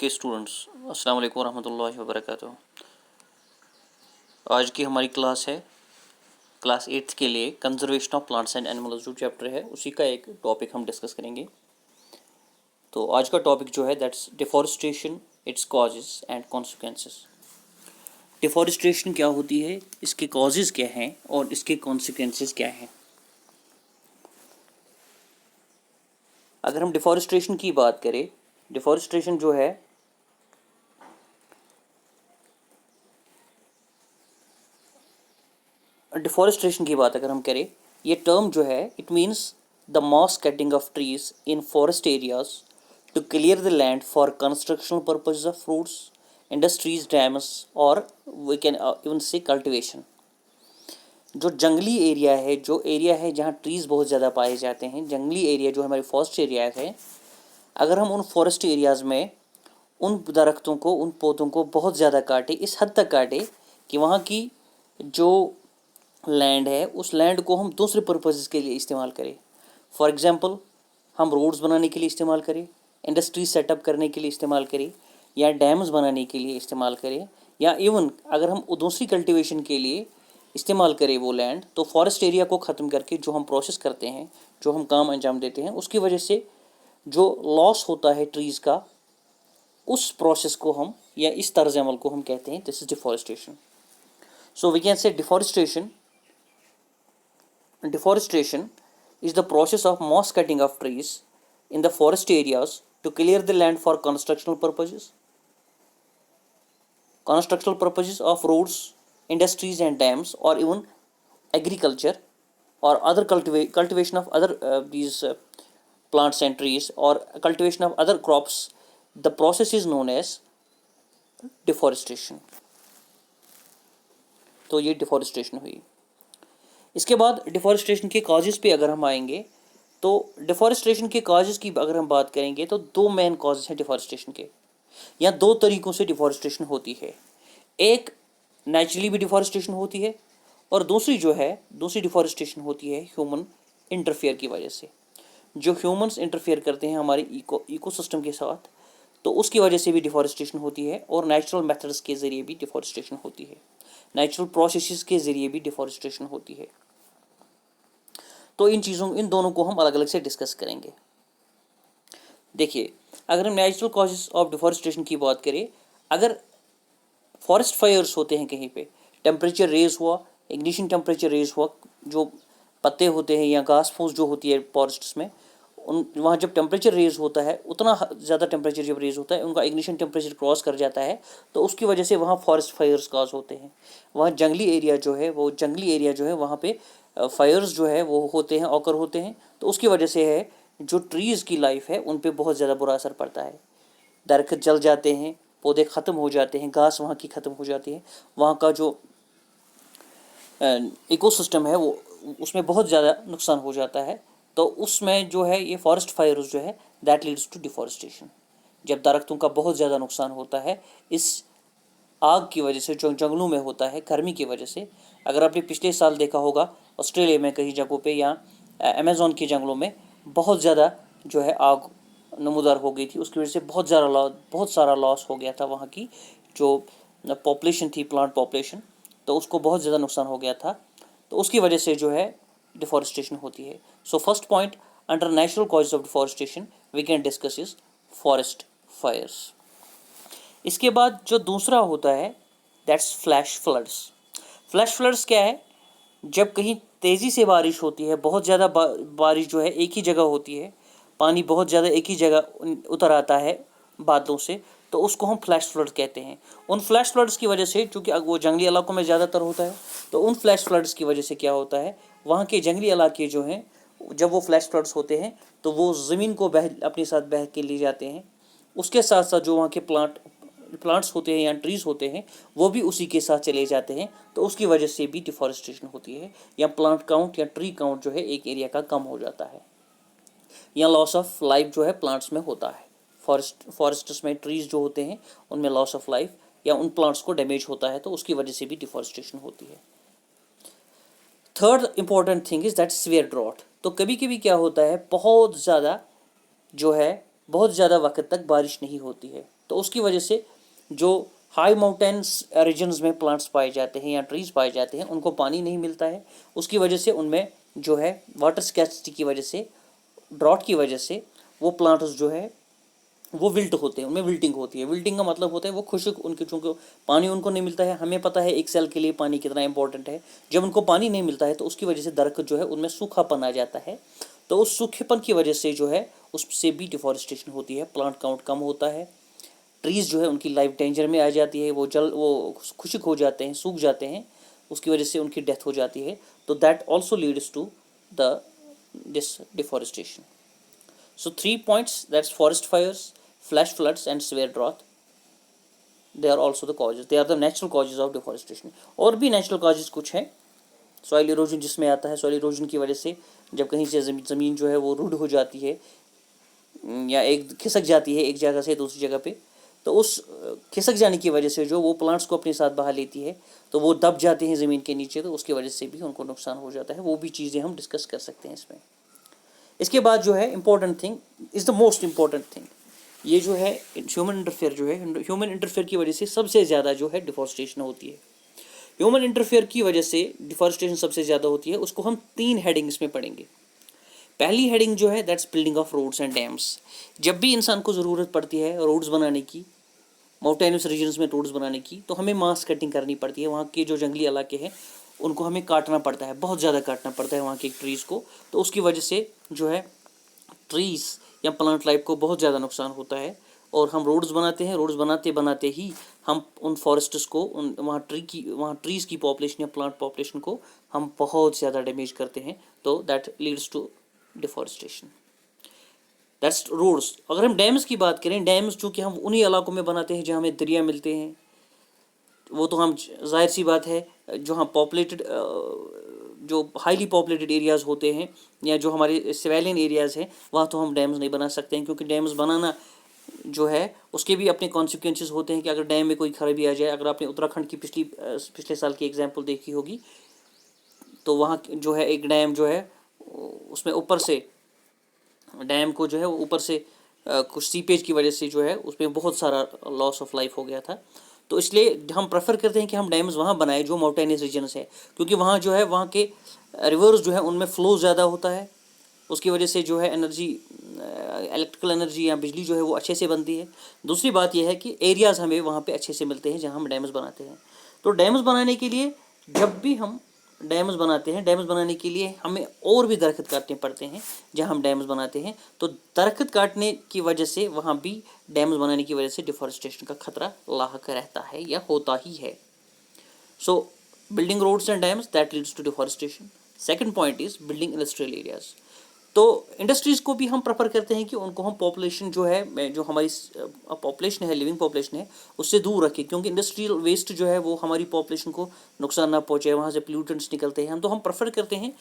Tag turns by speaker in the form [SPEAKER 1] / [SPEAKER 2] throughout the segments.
[SPEAKER 1] Okay students, अस्सलाम वालेकुम रहमतुल्लाहि व बरकातुहू। आज की हमारी क्लास है क्लास 8th के लिए conservation of plants and animals जो चैप्टर है उसी का एक टॉपिक हम डिस्कस करेंगे। तो आज का टॉपिक जो है that's deforestation, it's causes and consequences. Deforestation क्या होती है, इसके कॉजेज़ क्या हैं और इसके कॉन्सिक्वेंसेस क्या हैं। अगर हम डिफॉरेस्टेशन की बात करें, डिफॉरेस्टेशन जो है डिफॉरेस्टेशन की बात अगर हम करें, ये टर्म जो है it means the mass cutting of trees in forest areas to clear the land for constructional purpose of fruits, industries, dams और we can even say cultivation. जो जंगली एरिया है, जो एरिया है जहाँ ट्रीज़ बहुत ज़्यादा पाए जाते हैं, जंगली एरिया जो हमारे फॉरेस्ट एरिया है, अगर हम उन फॉरेस्ट एरियाज़ में उन दरख्तों को, उन पौधों को बहुत ज़्यादा काटे, इस हद तक काटे कि वहाँ की जो लैंड है उस लैंड को हम दूसरे पर्पज़ के लिए इस्तेमाल करें। फॉर एग्ज़ाम्पल, हम रोड्स बनाने के लिए इस्तेमाल करें, इंडस्ट्री सेटअप करने के लिए इस्तेमाल करें, या डैम्स बनाने के लिए इस्तेमाल करें, या इवन अगर हम दूसरी कल्टीवेशन के लिए इस्तेमाल करें वो लैंड, तो फॉरेस्ट एरिया को ख़त्म करके जो हम प्रोसेस करते हैं, जो हम काम अंजाम देते हैं, उसकी वजह से जो लॉस होता है ट्रीज़ का, उस प्रोसेस को हम या इस तर्ज अमल को हम कहते हैं this is deforestation. So we can say Deforestation is the process of mass cutting of trees in the forest areas to clear the land for constructional purposes of roads, industries and dams, or even agriculture or other cultivation of other these plants and trees, or cultivation of other crops. The process is known as deforestation. तो ये deforestation हुई। इसके बाद deforestation के causes पे अगर हम आएंगे, तो डिफॉरेस्टेशन के कॉजेज़ की अगर हम बात करेंगे तो दो मेन कॉजेज़ हैं डिफॉरेस्टेशन के, या दो तरीक़ों से डिफॉरेस्टेशन होती है। एक नेचुरली भी डिफॉरेस्टेशन होती है, और दूसरी डिफॉरेस्टेशन होती है ह्यूमन इंटरफेयर की वजह से। जो ह्यूमन्स इंटरफेयर करते हैं हमारे इकोसिस्टम के साथ, तो उसकी वजह से भी डिफॉरेस्टेशन होती है, और नेचुरल मेथड्स के ज़रिए भी डिफॉरेस्टेशन होती है, नेचुरल प्रोसेसेस के ज़रिए भी डिफॉरेस्टेशन होती है। तो इन दोनों को हम अलग अलग से डिस्कस करेंगे। देखिए, अगर हम नेचुरल कॉजेस ऑफ डिफॉरेस्टेशन की बात करें, अगर फॉरेस्ट फायर्स होते हैं कहीं पे, टेम्परेचर रेज हुआ, इग्निशन टेम्परेचर रेज हुआ, जो पत्ते होते हैं या घास फूस जो होती है फॉरेस्ट्स में, वहाँ जब टेम्परेचर रेज होता है, उतना ज़्यादा टेम्परेचर जब रेज होता है, उनका इग्निशन टेम्परेचर क्रॉस कर जाता है, तो उसकी वजह से वहाँ फॉरेस्ट फायर्स काज होते हैं। वहाँ जंगली एरिया जो है वहाँ पे फायर्स जो है वो होते हैं, ऑकर होते हैं। तो उसकी वजह से है जो ट्रीज़ की लाइफ है उन पे बहुत ज़्यादा बुरा असर पड़ता है। दरख्त जल जाते हैं, पौधे ख़त्म हो जाते हैं, घास वहाँ की ख़त्म हो जाती है, वहाँ का जो इकोसिस्टम है वो उसमें बहुत ज़्यादा नुकसान हो जाता है। तो उसमें जो है ये फॉरेस्ट फायर्स जो है दैट लीड्स टू डिफॉरेस्टेशन। जब दरख्तों का बहुत ज़्यादा नुकसान होता है इस आग की वजह से, जो जंगलों में होता है गर्मी की वजह से। अगर आपने पिछले साल देखा होगा ऑस्ट्रेलिया में कई जगहों पे या अमेज़न के जंगलों में बहुत ज़्यादा जो है आग नमूदार हो गई थी, उसकी वजह से बहुत सारा लॉस हो गया था। वहाँ की जो पॉपुलेशन थी, प्लांट पॉपुलेशन, तो उसको बहुत ज़्यादा नुकसान हो गया था। तो उसकी वजह से जो है डिफॉरेस्टेशन होती है। So first point under natural causes of deforestation we can discuss is forest fires. इसके बाद जो दूसरा होता है that's flash floods. Flash floods क्या है? जब कहीं तेज़ी से बारिश होती है, बहुत ज़्यादा बारिश जो है एक ही जगह होती है, पानी बहुत ज़्यादा एक ही जगह उतर आता है बादलों से, तो उसको हम फ्लैश फ्लड्स कहते हैं। उन फ्लैश फ्लड्स की वजह से, चूँकि वो जंगली इलाकों में ज़्यादातर होता है, तो उन फ्लैश फ्लड्स की वजह से क्या होता है, वहाँ के जंगली इलाके जो हैं, जब वो फ्लैश फ्लड्स होते हैं तो वो ज़मीन को अपने साथ बह के ले जाते हैं। उसके साथ साथ जो वहाँ के प्लांट्स होते हैं या ट्रीज़ होते हैं वो भी उसी के साथ चले जाते हैं। तो उसकी वजह से भी डिफॉरेस्टेशन होती है, या प्लांट काउंट या ट्री काउंट जो है एक एरिया का कम हो जाता है, या लॉस ऑफ लाइफ जो है प्लांट्स में होता है। फॉरेस्ट्स में ट्रीज़ जो होते हैं उनमें लॉस ऑफ लाइफ या उन प्लांट्स को डैमेज होता है, तो उसकी वजह से भी डिफॉरेस्टेशन होती है। Third important thing is that severe drought. तो कभी कभी क्या होता है, बहुत ज़्यादा जो है बहुत ज़्यादा वक्त तक बारिश नहीं होती है, तो उसकी वजह से जो हाई माउंटेन्स रीजन्स में प्लांट्स पाए जाते हैं या ट्रीज पाए जाते हैं उनको पानी नहीं मिलता है। उसकी वजह से उनमें जो है वाटर स्कैर्सिटी की वजह से, ड्रॉट की वजह से वो प्लांट्स जो है वो विल्ट होते हैं, उनमें विल्टिंग होती है। विल्टिंग का मतलब होता है वो खुश्क, उनके चूँकि पानी उनको नहीं मिलता है। हमें पता है एक सेल के लिए पानी कितना इंपॉर्टेंट है। जब उनको पानी नहीं मिलता है तो उसकी वजह से दरख्त जो है उनमें सूखापन आ जाता है। तो उस सूखेपन की वजह से जो है उससे भी डिफॉरेस्टेशन होती है, प्लांट काउंट कम होता है, ट्रीज़ जो है उनकी लाइफ डेंजर में आ जाती है, वो खुश्क हो जाते हैं, सूख जाते हैं, उसकी वजह से उनकी डेथ हो जाती है। तो that also leads to the this deforestation. So 3 points, that's forest fires, flash floods and severe drought. They are also the causes. They are the natural causes of deforestation. और भी natural causes कुछ हैं। Soil erosion जिसमें आता है, soil erosion की वजह से जब कहीं से ज़मीन जो है वो रुड हो जाती है या एक खिसक जाती है एक जगह से दूसरी जगह पे, तो उस खिसक जाने की वजह से जो वो प्लांट्स को अपने साथ बहा लेती है, तो वो दब जाते हैं ज़मीन के नीचे, तो उसकी वजह से भी उनको नुकसान हो जाता है। वो भी चीज़ें हम डिस्कस कर सकते हैं इसमें। इसके बाद जो है important thing is the most important thing, ये जो है ह्यूमन इंटरफेयर जो है, ह्यूमन इंटरफेयर की वजह से सबसे ज़्यादा जो है डिफॉरेस्टेशन होती है। ह्यूमन इंटरफेयर की वजह से डिफॉरेस्टेशन सबसे ज़्यादा होती है। उसको हम 3 हेडिंग्स में पढ़ेंगे। पहली हेडिंग जो है that's building of roads and dams. जब भी इंसान को ज़रूरत पड़ती है रोड्स बनाने की, माउंटेनस रीजन्स में रोड्स बनाने की, तो हमें मास कटिंग करनी पड़ती है। वहाँ के जो जंगली इलाके हैं उनको हमें काटना पड़ता है, बहुत ज़्यादा काटना पड़ता है वहाँ के ट्रीज़ को। तो उसकी वजह से जो है ट्रीज़ या प्लांट लाइफ को बहुत ज़्यादा नुकसान होता है। और हम रोड्स बनाते हैं, रोड्स बनाते बनाते ही हम उन फॉरेस्ट्स को, उन वहाँ ट्रीज़ की पॉपुलेशन या प्लांट पॉपुलेशन को हम बहुत ज़्यादा डैमेज करते हैं। तो that leads to deforestation. That's roads. अगर हम डैम्स की बात करें, डैम्स चूँकि हम उन्हीं इलाकों में बनाते हैं जहाँ हमें दरिया मिलते हैं, वो तो हम जाहिर सी बात है जहाँ पॉपुलेटेड, जो हाईली पॉपुलेटेड एरियाज़ होते हैं या जो हमारे सिविलियन एरियाज़ हैं, वहाँ तो हम डैम्स नहीं बना सकते हैं, क्योंकि डैम्स बनाना जो है उसके भी अपने कॉन्सिक्वेंसेस होते हैं कि अगर डैम में कोई खराबी आ जाए। अगर आपने उत्तराखंड की पिछले साल की एग्जांपल देखी होगी, तो वहाँ जो है एक डैम जो है उसमें ऊपर से डैम को जो है वो ऊपर से कुछ सीपेज की वजह से जो है उसमें बहुत सारा लॉस ऑफ लाइफ हो गया था। तो इसलिए हम प्रेफर करते हैं कि हम डैम्स वहाँ बनाएं जो माउंटेनियस रीजन्स है, क्योंकि वहाँ जो है वहाँ के रिवर्स जो है उनमें फ्लो ज़्यादा होता है। उसकी वजह से जो है एनर्जी, इलेक्ट्रिकल एनर्जी या बिजली जो है वो अच्छे से बनती है। दूसरी बात यह है कि एरियाज़ हमें वहाँ पे अच्छे से मिलते हैं जहाँ हम डैम्स बनाते हैं। तो डैम्स बनाने के लिए, जब भी हम डैम्स बनाते हैं, डैम्स बनाने के लिए हमें और भी दरख्त काटने पड़ते हैं जहाँ हम डैम्स बनाते हैं। तो दरख्त काटने की वजह से वहाँ भी डैम्स बनाने की वजह से डिफॉरेस्टेशन का खतरा लाक रहता है या होता ही है। So building roads and dams that leads to deforestation. Second point is building industrial areas. तो इंडस्ट्रीज़ को भी हम प्रेफर करते हैं कि उनको हम पॉपुलेशन जो है, जो हमारी पॉपुलेशन है, लिविंग पॉपुलेशन है, उससे दूर रखें, क्योंकि इंडस्ट्रियल वेस्ट जो है वो हमारी पॉपुलेशन को नुकसान ना पहुँचे। वहाँ से पोल्यूटेंट्स निकलते हैं, तो हम प्रेफर करते हैं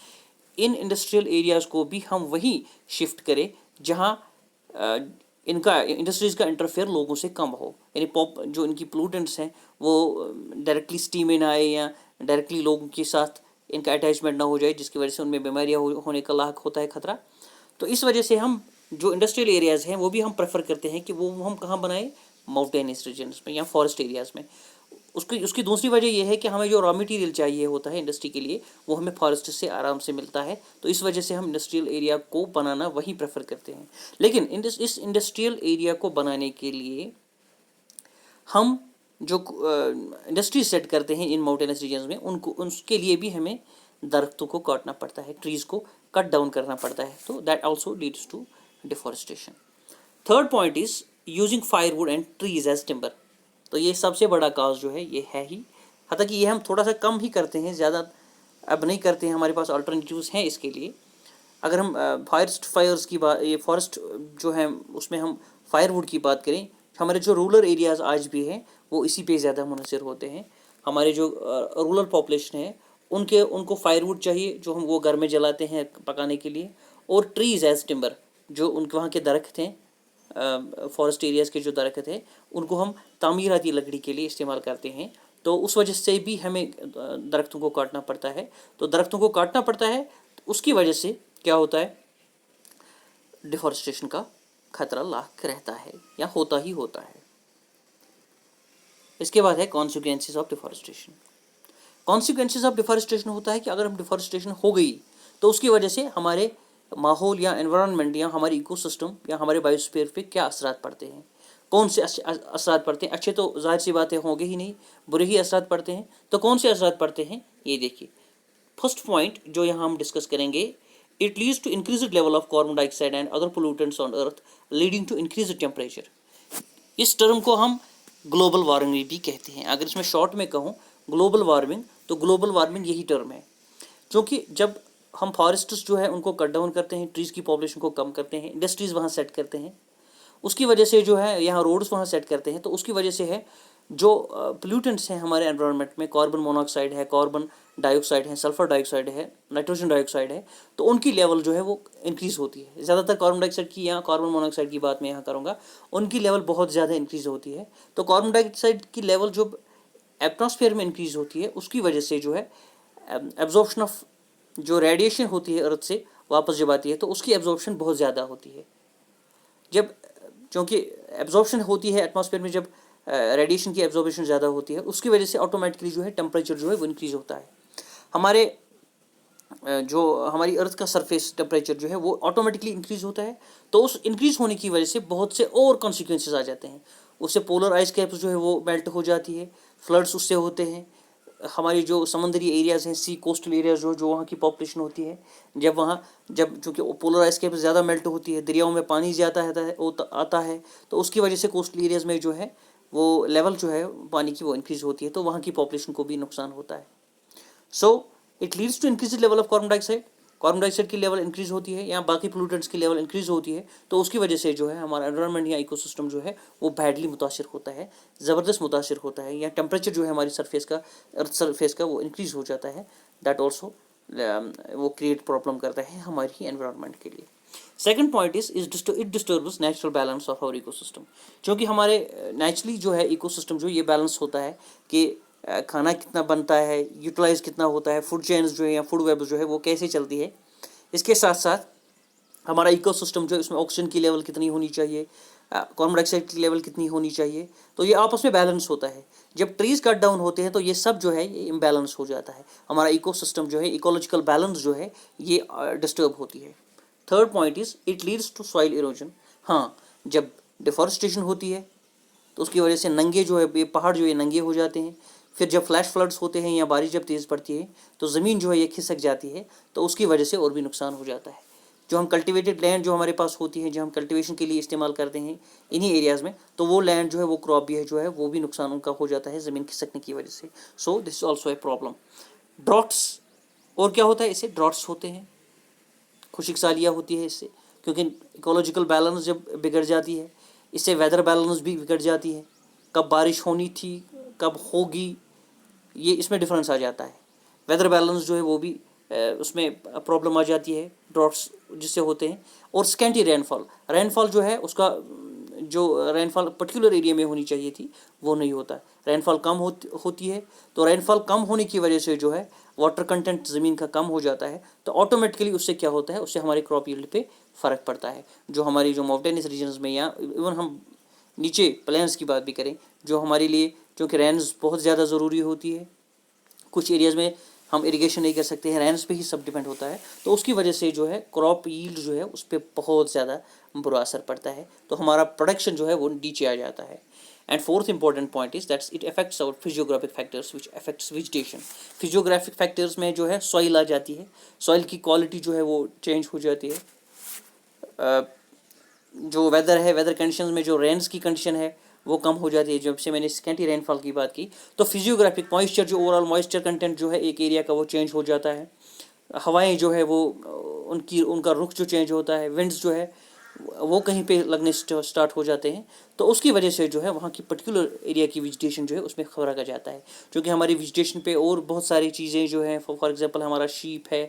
[SPEAKER 1] इन इंडस्ट्रियल एरियाज़ को भी हम वहीं शिफ्ट करें जहाँ इनका इंडस्ट्रीज़ का इंटरफेयर लोगों से कम हो, यानी जो इनकी पोल्यूटेंट्स हैं वो डायरेक्टली स्टीम में ना आए या डायरेक्टली लोगों के साथ इनका अटैचमेंट ना हो जाए, जिसकी वजह से उनमें बीमारियाँ होने का लाक होता है खतरा। तो इस वजह से हम जो इंडस्ट्रियल एरियाज़ हैं वो भी हम प्रेफर करते हैं कि वो हम कहाँ बनाएं, माउंटेनियस रीजन्स में या फॉरेस्ट एरियाज़ में। उसकी दूसरी वजह यह है कि हमें जो रॉ मटेरियल चाहिए होता है इंडस्ट्री के लिए वो हमें फॉरेस्ट से आराम से मिलता है। तो इस वजह से हम इंडस्ट्रियल एरिया को बनाना वहीं प्रेफर करते हैं। लेकिन इस इंडस्ट्रियल एरिया को बनाने के लिए हम जो इंडस्ट्री सेट करते हैं इन माउंटेनस रीजन्स में, उसके लिए भी हमें दरख्तों को काटना पड़ता है, ट्रीज़ को कट डाउन करना पड़ता है। तो that also leads to deforestation. Third point is using firewood and trees as timber. तो ये सबसे बड़ा काज जो है ये है ही, हालांकि ये हम थोड़ा सा कम ही करते हैं, ज़्यादा अब नहीं करते हैं, हमारे पास अल्टरनेटिव्स हैं इसके लिए। अगर हम फॉरेस्ट फायर्स की बात, ये फॉरेस्ट जो है उसमें हम फायरवुड की बात करें, हमारे जो रूरल एरियाज़ आज भी हैं वो इसी पे ज़्यादा मुनहसर होते हैं। हमारे जो रूरल पॉपुलेशन है उनको फायरवुड चाहिए जो हम वो घर में जलाते हैं पकाने के लिए, और ट्रीज़ एज टिम्बर, जो उनके वहाँ के दरख्त हैं, फॉरेस्ट एरियाज़ के जो दरख्त हैं उनको हम तामीराती लकड़ी के लिए इस्तेमाल करते हैं। तो उस वजह से भी हमें दरख्तों को काटना पड़ता है। तो दरख्तों को काटना पड़ता है, उसकी वजह से क्या होता है, डिफॉरेस्टेशन का खतरा लाक रहता है या होता ही होता है। इसके बाद है consequences of deforestation. Consequences of deforestation होता है कि अगर हम डिफॉरेस्टेशन हो गई तो उसकी वजह से हमारे माहौल या एनवायरनमेंट या हमारे इकोसिस्टम या हमारे बायोस्फीयर पे क्या असरात पड़ते हैं, कौन से असरात पड़ते हैं। अच्छे तो जाहिर सी बातें होंगे ही नहीं, बुरे ही असरात पड़ते हैं। तो कौन से असरात पड़ते हैं ये देखिए। फर्स्ट पॉइंट जो यहाँ हम डिस्कस करेंगे, it leads to increased level of carbon dioxide and other pollutants on earth leading to increased temperature. इस टर्म को हम ग्लोबल वार्मिंग भी कहते हैं। अगर इसमें शॉर्ट में कहूँ ग्लोबल वार्मिंग, तो ग्लोबल वार्मिंग यही टर्म है। क्योंकि जब हम फॉरेस्ट्स जो है उनको कट डाउन करते हैं, ट्रीज़ की पॉपुलेशन को कम करते हैं, इंडस्ट्रीज़ वहाँ सेट करते हैं, उसकी वजह से जो है यहाँ रोड्स वहाँ सेट करते हैं, तो उसकी वजह से है जो पोल्यूटेंट्स हैं हमारे एनवायरनमेंट में, कार्बन मोनोऑक्साइड है, कार्बन डाइऑक्साइड है, सल्फर डाइऑक्साइड है, नाइट्रोजन डाइऑक्साइड है, तो उनकी लेवल जो है वो इंक्रीज़ होती है। ज़्यादातर कार्बन डाइऑक्साइड की या कार्बन मोनोऑक्साइड की बात मैं यहाँ करूँगा, उनकी लेवल बहुत ज़्यादा इंक्रीज़ होती है। तो कार्बन डाइऑक्साइड की लेवल जो एटमॉस्फेयर में इंक्रीज़ होती है, उसकी वजह से जो है एब्जॉर्प्शन ऑफ जो रेडिएशन होती है अर्थ से वापस जब आती है तो उसकी एब्जॉर्प्शन बहुत ज़्यादा होती है। जब क्योंकि एब्जॉर्प्शन होती है एटमॉस्फेयर में, जब रेडिएशन की एब्जॉर्बेशन ज़्यादा होती है, उसकी वजह से ऑटोमेटिकली जो है टेम्परेचर जो है वो इंक्रीज़ होता है। हमारे जो हमारी अर्थ का सरफेस टेम्परेचर जो है वो ऑटोमेटिकली इंक्रीज़ होता है। तो उस इंक्रीज़ होने की वजह से बहुत से और कॉन्सिक्वेंसेस आ जाते हैं। उससे पोलर आइस कैप्स जो है वो मेल्ट हो जाती है, फ्लड्स उससे होते हैं। हमारी जो समुद्री एरियाज़ हैं, सी कोस्टल एरियाज जो वहाँ की पॉपुलेशन होती है, जब चूँकि पोलर आइस कैप ज़्यादा मेल्ट होती है, दरियाओं में पानी ज़्यादा आता है, तो उसकी वजह से कोस्टल एरियाज़ में जो है वो लेवल जो है पानी की वो इंक्रीज़ होती है, तो वहाँ की पॉपुलेशन को भी नुकसान होता है। So it leads to increase level of carbon dioxide. Carbon dioxide की लेवल इंक्रीज होती है या बाकी पोल्यूटेंट्स की लेवल इंक्रीज होती है, तो उसकी वजह से जो है हमारा एनवायरनमेंट या इकोसिस्टम जो है वो बैडली मुतासर होता है, ज़बरदस्त मुतासर होता है, या टेम्परेचर जो है हमारी सरफेस का, अर्थ सरफेस का, वो इंक्रीज़ हो जाता है। दैट ऑल्सो वो क्रिएट प्रॉब्लम करता है हमारी एनवायरनमेंट के लिए। Second point it disturbs natural balance of our ecosystem. क्योंकि हमारे नेचुरली जो है इकोसिस्टम जो ये बैलेंस होता है कि खाना कितना बनता है, यूटिलाइज कितना होता है, फूड चेन्स जो है या फूड वेब जो है वो कैसे चलती है। इसके साथ साथ हमारा इकोसिस्टम जो है उसमें ऑक्सीजन की लेवल कितनी होनी चाहिए, कार्बन डाइऑक्साइड की लेवल कितनी होनी चाहिए, तो ये आपस में बैलेंस होता है। जब ट्रीज कट डाउन होते हैं तो ये सब जो है ये इम्बैलेंस हो जाता है, हमारा इकोसिस्टम जो है, इकोलॉजिकल बैलेंस जो है ये डिस्टर्ब होती है। Third point it leads to soil erosion. हाँ, जब डिफॉरेस्टेशन होती है तो उसकी वजह से नंगे जो है ये पहाड़ जो है नंगे हो जाते हैं। फिर जब फ्लैश फ्लड्स होते हैं या बारिश जब तेज़ पड़ती है तो ज़मीन जो है ये खिसक जाती है, तो उसकी वजह से और भी नुकसान हो जाता है। जो हम कल्टिवेटेड लैंड जो हमारे पास होती है, जो हम कल्टिवेशन के लिए इस्तेमाल करते हैं इन्हीं एरियाज़ में, तो वो लैंड जो है, वो क्रॉप भी है जो है, वो भी नुकसान उनका हो जाता है ज़मीन खिसकने की वजह से। So this is also a problem. Droughts, और क्या होता है इससे, ड्रॉट्स होते हैं, खुशक सालियाँ होती है इससे, क्योंकि इकोलॉजिकल बैलेंस जब बिगड़ जाती है, इससे वेदर बैलेंस भी बिगड़ जाती है। कब बारिश होनी थी, कब होगी, ये इसमें डिफरेंस आ जाता है। वेदर बैलेंस जो है वो भी उसमें प्रॉब्लम आ जाती है, ड्रॉट्स जिससे होते हैं। और स्कैंटी रेनफॉल जो है उसका, जो रेनफॉल पर्टिकुलर एरिया में होनी चाहिए थी वो नहीं होता, रेनफॉल कम होती है। तो रेनफॉल कम होने की वजह से जो है वाटर कंटेंट ज़मीन का कम हो जाता है, तो ऑटोमेटिकली उससे क्या होता है, उससे हमारे क्रॉप यील्ड पे फ़र्क पड़ता है। जो हमारी जो माउंटेनस रीजन्स में या इवन हम नीचे प्लेन्स की बात भी करें, जो हमारे लिए, क्योंकि रेन्स बहुत ज़्यादा ज़रूरी होती है, कुछ एरियाज़ में हम इरिगेशन नहीं कर सकते हैं, रेन्स पे ही सब डिपेंड होता है, तो उसकी वजह से जो है क्रॉप यील्ड जो है उस पर बहुत ज़्यादा बुरा असर पड़ता है, तो हमारा प्रोडक्शन जो है वो नीचे आ जाता है। And fourth important point is that's it affects our physiographic factors which affects vegetation. Physiographic factors में जो है सॉइल आ जाती है, सॉइल की क्वालिटी जो है वो चेंज हो जाती है। जो वेदर है, वेदर कंडीशंस में जो रेन्स की कंडीशन है वो कम हो जाती है। जब से मैंने स्कैंटी रेनफॉल की बात की, तो फिजियोग्राफिक मॉइस्चर, जो ओवरऑल मॉइस्चर कंटेंट जो है एक एरिया का वो चेंज हो जाता है। हवाएं जो है वो उनका रुख जो चेंज होता है, विंड्स जो है वो कहीं पे लगने स्टार्ट हो जाते हैं, तो उसकी वजह से जो है वहाँ की पर्टिकुलर एरिया की वेजिटेशन जो है उसमें फ़र्क आ जाता है। क्योंकि हमारी वेजिटेशन पे और बहुत सारी चीज़ें जो हैं, फॉर एग्जांपल हमारा शीप है,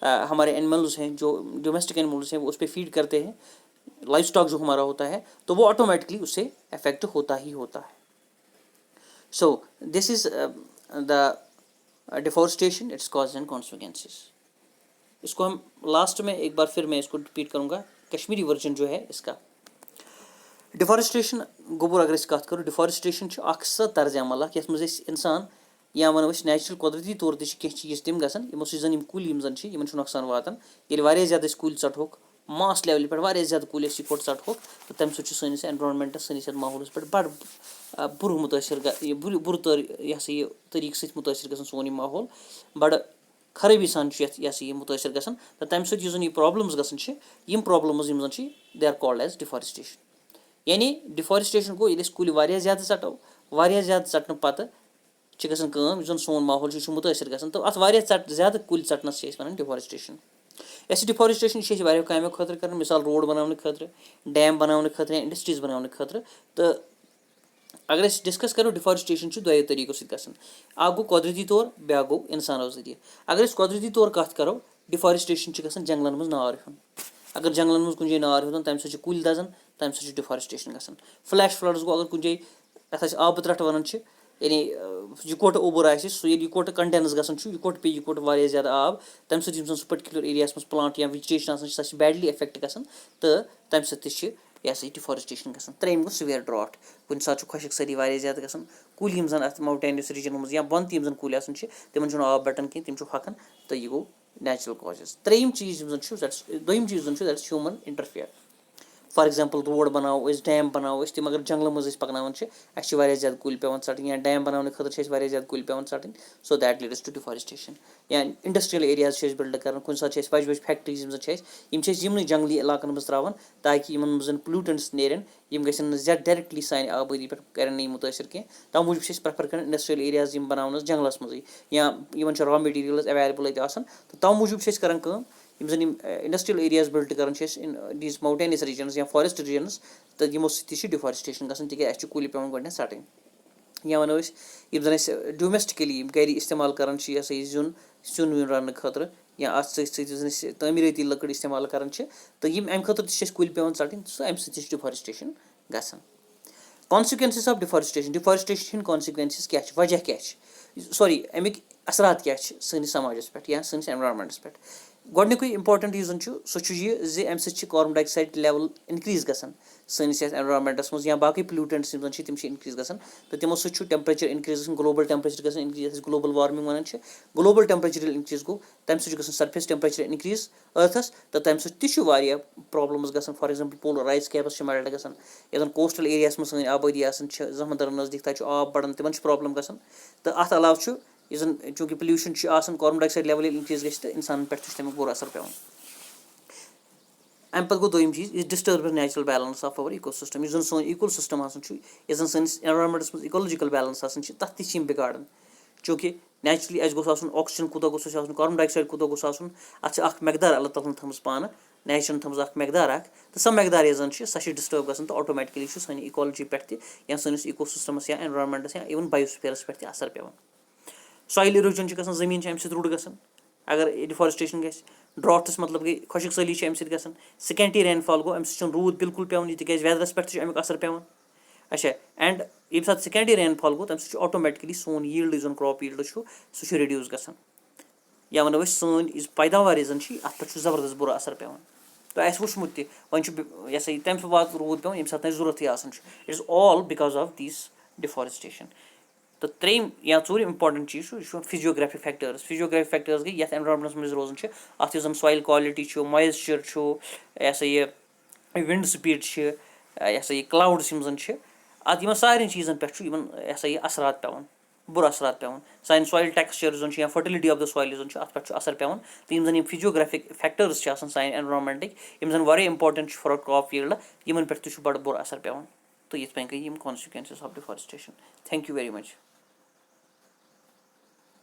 [SPEAKER 1] हमारे एनिमल्स हैं जो डोमेस्टिक एनिमल्स हैं वो उस पर फीड करते हैं, लाइफ स्टॉक जो हमारा होता है, तो वो ऑटोमेटिकली उससे अफेक्ट होता ही होता है। So this is the deforestation, it's cause and consequences. इसको हम लास्ट में एक बार फिर मैं इसको रिपीट करूँगा, कश्मीरी वर्जन जो है इसका। डिफॉरेस्टेशन गोबर अगर कत करो डिफॉरेस्टेशन सो तर्ज अमल ये इंसान या वनो नेचुरल कुदरती तौर पे चीज़ तम गो जन कुल नुकसान वातान ये ज्यादा कुल षटोक मास लेवल पे ज्यादा कुल इकट्ठ षटोक तो तम सस एनवायरमेंटस सैनिस माहौलस पे बड़ बुर मुतासर बुर यह तरीक सत मुतासर ग सोन माहौल बड़ खराबी सान यह मुतासर ग तो तम सत प्रॉब्लम्स गम problems they are called as deforestation यानी डिफॉरेस्टेशन गो ये कुल ज्यादा षटो ज्यादा षटन पत् गम सोन माहौल मुतासर ग तो अत ज्यादा कुल षटनस वन डिफॉरेस्टेशन डिफॉरेस्टेशन कामों खतर कर मिसाल रोड बनाने खतर डैम बनाने खतर इंडस्ट्रीज बनाने खतर तो अगर डिस्कस करो डिफॉरेस्टेशन दो तरीकों सक गो कुदरती तौर ब्या गो इंसानों जरिए अगर कुदरती तौर कत करो डिफॉरेस्टेशन ग जंगलन मज नार हन अगर जंगलन मज कुछ नार हन तम कुल दजान तम डिफॉरेस्टेशन ग फ्लैश फ्लड्स गो अगर कुछ ये आब त्रट वन यानी इकोट ओबर इकोट कंटेंस गकोट पे इकोट ज्यादा आब तम सह पर्टिकुलर एरिया मज प्लांट या वेजिटेशन सह बैडली इफेक्ट ग तो तम सह यह डिफॉरेस्टेशन ग त्रेम गो सिवियर ड्रॉट कुछ सात खुशक सरी ज्यादा ग कुल जन अत माउंटेनस रीजन मज या बन तम कुल तिम आब बटन कहीं तम हकन तो यह गो नेचुरल कॉजेस त्रेम चीज दोम चीज that is human interfere for example road बनाओ डैम बनाओ तम अगर जंगल मज पकनान ज्यादा कुल पेवान षटन या डैम बनाने खतर ज्यादा कुल पेवान षटन so that leads to deforestation या इंडस्ट्रियल एरियाज बिल्ड कर कुछ सात बज फैक्ट्रीज यमन जंगली इलाकन मज त्रावान ताकि इन मज पोल्यूटेंट्स नेरन गन ज्यादा डायरेक्टली सान आबादी पे कर मुतासर कह तव मूजूब प्रेफर कर इंडस्ट्रियल एरियाज बनान जंगलस मज या रॉ मटीरियल्स अवेलेबल तो तव मूजूब कर इंडस्ट्रियल एरियाज बिल्ड कर इन दीज माउंटेनस रीजन्स या फॉरेस्ट रीजन्स तो यमो डिफॉरेस्टेशन ग कुल पे गो षटन या वनो जन डोमेस्टिकली गर इस्तेमाल कर जुन सुन वुन रन खतर या अत तमीरती लकड़ इस्तेमाल कर तो अमे खतर कुल पे षटन सो अमे सह डिफॉरेस्टेशन ग कॉन्सिक्वेंसेस ऑफ डिफॉरेस्टेशन कॉन्सिक्वेंसेस क्या वजह क्या सॉरी अमिक असरात क्या सैनिस समाजस पे या सैनिस एनवायरमेंटस पे गोडनिक इंपॉर्टेंट रीजन सह अमे सह कार्बन डाइऑक्साइड लेवल इनक्रीज गसान सैनिस एनवायरमेंटस मज या बाकी पोल्यूटेंट्स तम इनक्रीज गसान तो तमो सह टेम्परेचर इनक्रीज ग्लोबल टेम्परेचर गसान increase global warming one global temperature increase गो तम सह गसान सरफेस टेम्परेचर इनक्रीज अर्थस तो तम सह प्रॉब्लम्स गसान for example polar ice caps melt गसान या कोस्टल एरियास मज आबादी जमंदर नजदीक तक आब बढ़ान तिमन प्रॉब्लम गसान तो अत अलाव चूंकि pollution carbon dioxide level increase गि तो इंसान पे तमिक बुर असर पे अमे पे गो दोम चीज is disturb natural balance of our ecosystem जन सोन इको सिस्टम जन सैनिस एनवायरमेंटस मज इकोलॉजिकल बैलेंस तथ बिगाड़न चूंकि नेचुरली अस गोस ऑक्सीजन कूत गोस कार्बन डाइऑक्साइड कूत गोस अत मकदार अल्लाह ताला थमस पान नेचरन थमस मकदार तो सह मकदार यन सह डिस्टर्ब ग तो ऑटोमेटिकली सान इकोलॉजी पे या सैनिस इको सिस्टमस या एनवायरमेंटस या इवन बायोस्फीयरस पे असर पे सॉइल इरोजन जमीन अमे रुड़ ग अगर डिफॉरेस्टेशन ग ड्रॉट्स मतलब गई खुशक सली अमे ग सेकेंडरी रेनफॉल गो अमे रूद बिल्कुल पेवान तिक वेदरस पे अमुक असर पेवान अच्छा एंड ये सात सेकेंडरी रेनफॉल गो तम ऑटोमेटिकली सोन यील्ड जो क्रॉप यील्ड सह रिड्यूस ग या वनो सन पैदावार अत पे जबरदस्त बुरा असर पेवान तो अस वुचमुत वन यह तम वात रूद पे ये सात जरूरत it is all because of this deforestation तो त्रेम या चूर इंपॉर्टेंट चीज फिजियोग्राफिक फैक्टर्स गई ये एनवायरमेंटस मज रोजान अत जन सॉइल क्वालिटी मॉइस्चर यह विंड स्पीड यह क्लाउड्स अत सारे चीज़न पे असरात पेवान बुर असरात पेवान सान सॉइल टेक्सचर या फर्टिलिटी ऑफ द सॉइल अत पे असर पेवान तो जन फिजियोग्राफिक फैक्टर्स सान एनवायरमेंटिक जन important for crop yield in पे बड़ बुर असर पेवान तो ये पे गई consequences of deforestation thank you very much